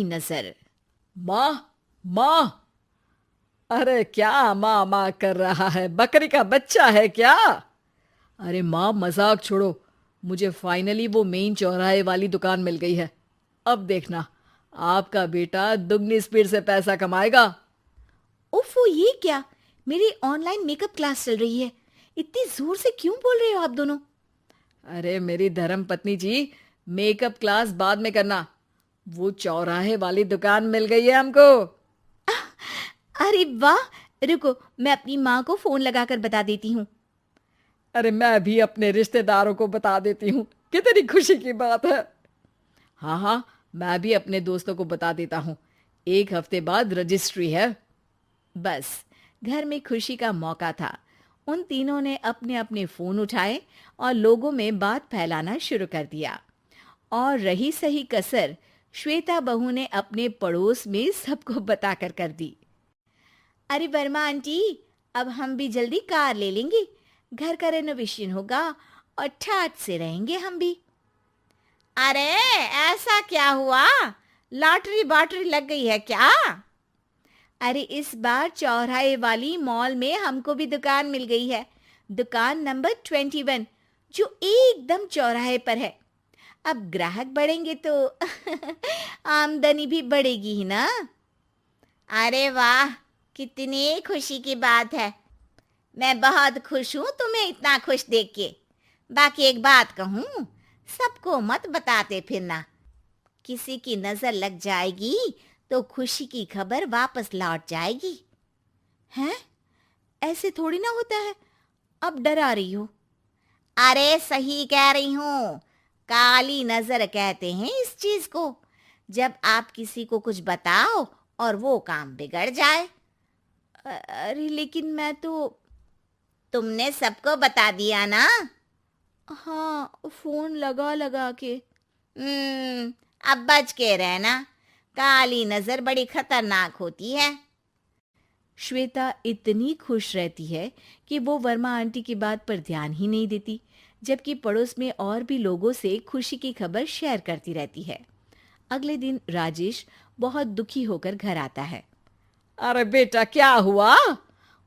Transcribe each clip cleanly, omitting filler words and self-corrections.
नजर। माँ, माँ। अरे क्या माँ माँ कर रहा है? बकरी का बच्चा है क्या? अरे माँ, मजाक छोड़ो। मुझे फाइनली वो मेन चौराहे वाली दुकान मिल गई है। अब देखना, आपका बेटा दुगनी स्पीड से पैसा कमाएगा। ओफो, ये क्या? मेरी ऑनलाइन मेकअप क्लास चल रही है। इतनी जोर से क्यों बोल रहे हो आप दोनों? अरे मेरी धर्म पत्नी जी, मेकअप क्लास बाद में करना। वो चौराहे वाली दुकान मिल गई है हमको। अरे वाह! रुको, मैं अपनी माँ को फोन लगाकर बता देती हूँ। अरे मैं भी अपने रिश्तेदारों को बता देती हूँ। कितनी खुशी की बात है। हाँ हाँ, मैं भी अपने दोस्तों को बता देता हूँ। 1 हफ्ते बाद रजिस्ट्री है। बस, घर में खुशी का मौका था। उन तीनों ने अपने अपने फोन उठाए और लोगों में बात फैलाना शुरू कर दिया। और रही सही कसर, श्वेता बहू ने अपने पड़ोस में सबको बताकर कर दी। अरे वर्मा आंटी, अब हम भी जल्दी कार ले लेंगे। घर का रेनोवेशन होगा और ठाट से रहेंगे हम भी। अरे, ऐसा क्या हुआ? लॉटरी बाटरी लग गई है क्या? अरे, इस बार चौराहे वाली मॉल में हमको भी दुकान मिल गई है। दुकान नंबर 21, जो एकदम चौराहे पर है। अब ग्राहक बढ़ेंगे तो आमदनी भी बढ़ेगी ही ना। अरे वाह, कितनी खुशी की बात है। मैं बहुत खुश हूँ तुम्हें इतना खुश देख के। बाकी एक बात कहूँ, सबको मत बताते फिरना। किसी की नजर लग जाएगी तो खुशी की खबर वापस लौट जाएगी। हैं? ऐसे थोड़ी ना होता है। अब डरा रही हो? अरे सही कह रही हूँ। काली नजर कहते हैं इस चीज को, जब आप किसी को कुछ बताओ और वो काम बिगड़ जाए। अरे लेकिन मैं तो। तुमने सबको बता दिया ना? हाँ, फोन लगा लगा के। हम्म, अब बच के रहना। काली नजर बड़ी खतरनाक होती है। श्वेता इतनी खुश रहती है कि वो वर्मा आंटी की बात पर ध्यान ही नहीं देती, जबकि पड़ोस में और भी लोगों से खुशी की खबर शेयर करती रहती है। अगले दिन राजेश बहुत दुखी होकर घर आता है। अरे बेटा, क्या हुआ?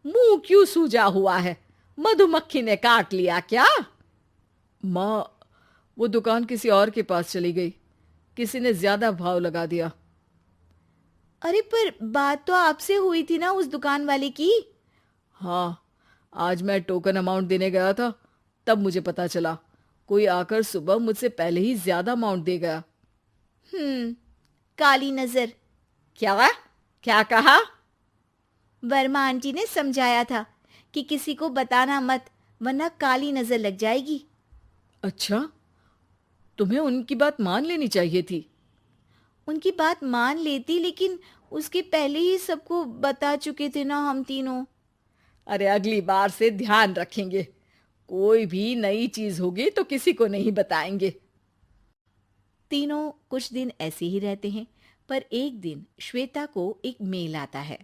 मुंह क्यों सूजा हुआ है? मधुमक्खी ने काट लिया क्या? माँ, वो दुकान किसी और के पास चली गई। किसी ने ज्यादा भाव लगा दिया। अरे पर बात तो आपसे हुई थी ना उस दुकान वाले की। हाँ, आज मैं टोकन अमाउंट देने गया था, तब मुझे पता चला। कोई आकर सुबह मुझसे पहले ही ज्यादा अमाउंट दे गया। हम्म, काली नजर। क्या? क्या कहा? वर्मा आंटी ने समझाया था कि किसी को बताना मत, वरना काली नजर लग जाएगी। अच्छा, तुम्हें उनकी बात मान लेनी चाहिए थी। उनकी बात मान लेती, लेकिन उसके पहले ही सबको बता चुके थे ना हम तीनों। अरे अगली बार से ध्यान रखेंगे। कोई भी नई चीज होगी तो किसी को नहीं बताएंगे। तीनों कुछ दिन ऐसे ही रहते हैं, पर एक दिन श्वेता को एक मेल आता है।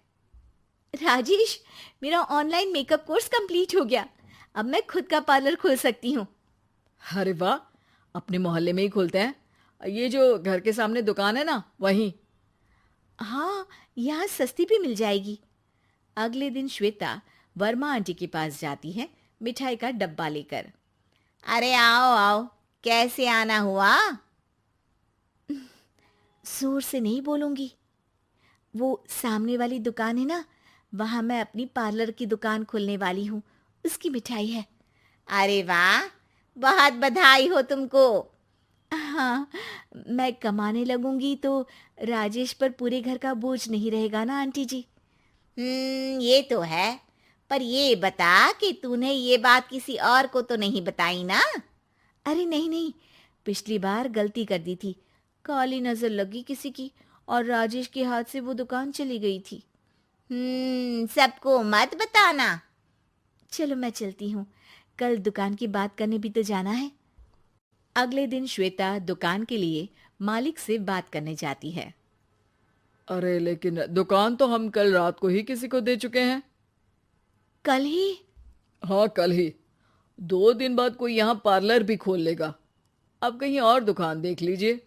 राजेश, मेरा ऑनलाइन मेकअप कोर्स कंप्लीट हो गया। अब मैं खुद का पार्लर खोल सकती हूँ। अरे वाह, अपने मोहल्ले में ही खोलते हैं। ये जो घर के सामने दुकान है ना, वहीं। हाँ, यहाँ सस्ती भी मिल जाएगी। अगले दिन श्वेता वर्मा आंटी के पास जाती है, मिठाई का डब्बा लेकर। अरे आओ आओ, कैसे आना हुआ? जोर से नहीं बोलूंगी। वो सामने वाली दुकान है ना, वहां मैं अपनी पार्लर की दुकान खोलने वाली हूँ। उसकी मिठाई है। अरे वाह, बहुत बधाई हो तुमको। हाँ, मैं कमाने लगूंगी तो राजेश पर पूरे घर का बोझ नहीं रहेगा ना आंटी जी। ये तो है। पर ये बता कि तूने ये बात किसी और को तो नहीं बताई ना? अरे नहीं नहीं, पिछली बार गलती कर दी थी। काली नजर लगी किसी की और राजेश के हाथ से वो दुकान चली गई थी। सबको मत बताना। चलो मैं चलती हूँ, कल दुकान की बात करने भी तो जाना है। अगले दिन श्वेता दुकान के लिए मालिक से बात करने जाती है। अरे लेकिन दुकान तो हम कल रात को ही किसी को दे चुके हैं। कल ही? हाँ, कल ही। 2 दिन बाद कोई यहाँ पार्लर भी खोल लेगा। अब कहीं और दुकान देख लीजिए।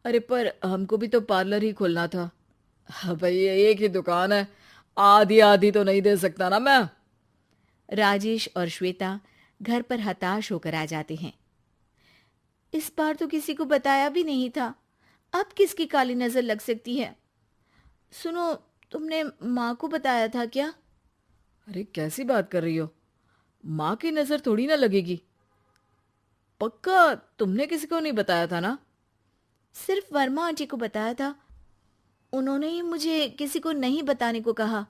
अरे पर हमको भी तो पार्लर ही खोलना था। हाँ भाई, एक ही दुकान है, आधी आधी तो नहीं दे सकता ना मैं। राजेश और श्वेता घर पर हताश होकर आ जाते हैं। इस बार तो किसी को बताया भी नहीं था, अब किसकी काली नजर लग सकती है। सुनो, तुमने माँ को बताया था क्या? अरे कैसी बात कर रही हो, माँ की नजर थोड़ी ना लगेगी। पक्का तुमने किसी को नहीं बताया था ना? सिर्फ वर्मा आंटी को बताया था, उन्होंने ही मुझे किसी को नहीं बताने को कहा।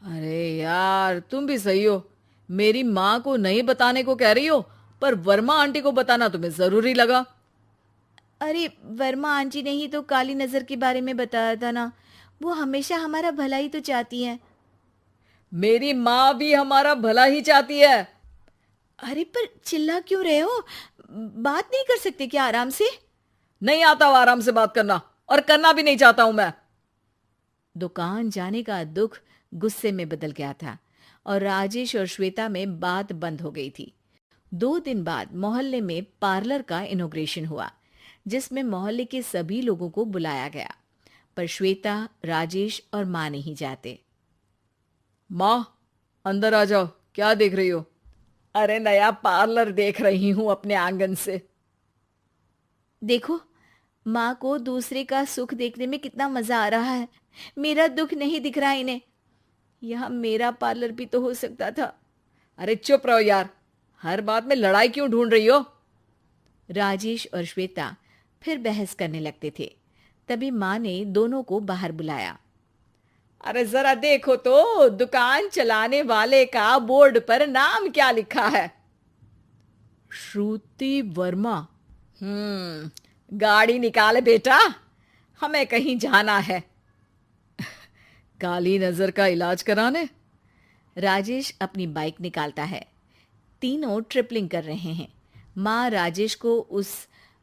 अरे यार, तुम भी सही हो, मेरी माँ को नहीं बताने को कह रही हो, पर वर्मा आंटी को बताना तुम्हें जरूरी लगा। अरे वर्मा आंटी ने ही तो काली नजर के बारे में बताया था ना, वो हमेशा हमारा भला ही तो चाहती हैं। मेरी माँ भी हमारा भला ही चाहती है। अरे पर चिल्ला क्यों रहे हो? बात नहीं कर सकते क्या आराम से? नहीं आता वो आराम से बात करना, और करना भी नहीं चाहता हूं मैं। दुकान जाने का दुख गुस्से में बदल गया था और राजेश और श्वेता में बात बंद हो गई थी। 2 दिन बाद मोहल्ले में पार्लर का इनॉग्रेशन हुआ, जिसमें मोहल्ले के सभी लोगों को बुलाया गया, पर श्वेता, राजेश और माँ नहीं जाते। माँ, अंदर आ जाओ, क्या देख रही हो? अरे नया पार्लर देख रही हूं अपने आंगन से। देखो, माँ को दूसरे का सुख देखने में कितना मजा आ रहा है, मेरा दुख नहीं दिख रहा इन्हें। यहाँ मेरा पार्लर भी तो हो सकता था। अरे चुप रहो यार, हर बात में लड़ाई क्यों ढूंढ रही हो? राजेश और श्वेता फिर बहस करने लगते थे। तभी माँ ने दोनों को बाहर बुलाया। अरे जरा देखो तो, दुकान चलाने वाले का बोर्ड पर नाम क्या लिखा है? श्रुति वर्मा। गाड़ी निकाले बेटा, हमें कहीं जाना है। काली नजर का इलाज कराने? राजेश अपनी बाइक निकालता है। तीनों ट्रिपलिंग कर रहे हैं। माँ राजेश को उस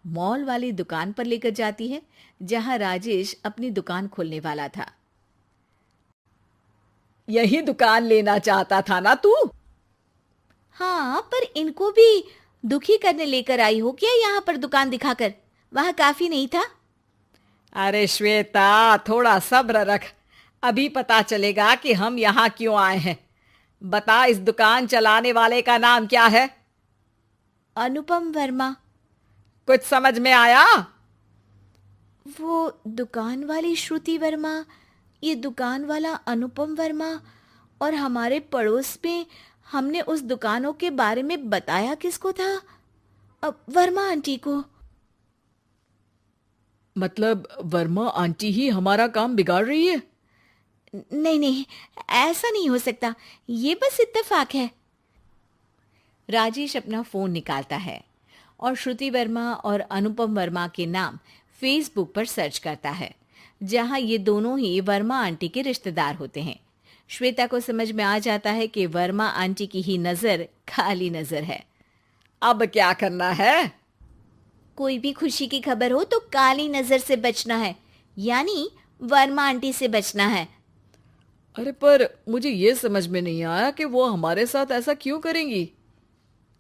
मॉल वाली दुकान पर लेकर जाती है जहां राजेश अपनी दुकान खोलने वाला था। यही दुकान लेना चाहता था ना तू? हाँ, पर इनको भी दुखी करने लेकर आई हो क्या यहाँ पर दुकान दिखाकर? वहां काफी नहीं था? अरे श्वेता, थोड़ा सब्र रख, अभी पता चलेगा कि हम यहाँ क्यों आए हैं। बता, इस दुकान चलाने वाले का नाम क्या है? अनुपम वर्मा। कुछ समझ में आया? वो दुकान वाली श्रुति वर्मा, ये दुकान वाला अनुपम वर्मा, और हमारे पड़ोस में हमने उस दुकानों के बारे में बताया किसको था? अब वर्मा आंटी को। मतलब वर्मा आंटी ही हमारा काम बिगाड़ रही है? नहीं नहीं, ऐसा नहीं हो सकता, ये बस इत्तेफाक है। राजेश अपना फोन निकालता है और श्रुति वर्मा और अनुपम वर्मा के नाम फेसबुक पर सर्च करता है, जहां ये दोनों ही वर्मा आंटी के रिश्तेदार होते हैं। श्वेता को समझ में आ जाता है कि वर्मा आंटी की ही नजर काली नजर है। अब क्या करना है? कोई भी खुशी की खबर हो तो काली नजर से बचना है, यानी वर्मा आंटी से बचना है। अरे पर मुझे ये समझ में नहीं आया कि वो हमारे साथ ऐसा क्यों करेंगी।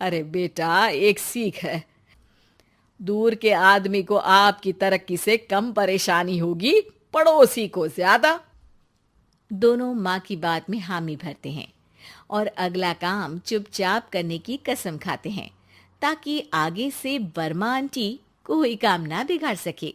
अरे बेटा, एक सीख है, दूर के आदमी को आपकी तरक्की से कम परेशानी होगी, पड़ोसी को ज्यादा। दोनों माँ की बात में हामी भरते हैं और अगला काम चुपचाप करने की कसम खाते हैं, ताकि आगे से वर्मा आंटी कोई काम ना बिगाड़ सके।